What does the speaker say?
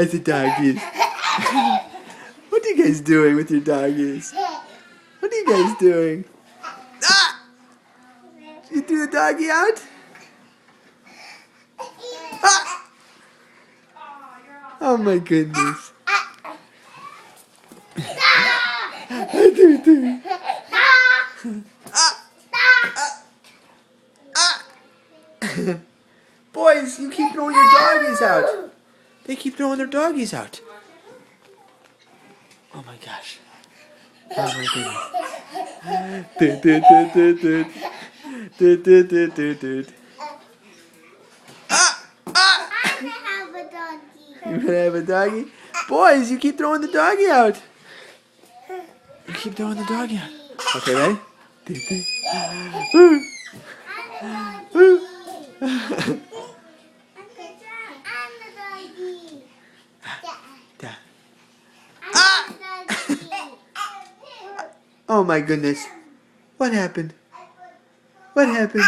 as the doggies. What are you guys doing with your doggies? What are you guys doing? Ah! You threw the doggy out? Ah! Oh my goodness. Boys, you keep throwing your doggies out. They keep throwing their doggies out. Oh my gosh. Oh my goodness. You gonna have a doggy? Boys, you keep throwing the doggy out. You keep throwing the doggy out. Okay, ready? Oh my goodness. What happened? What happened?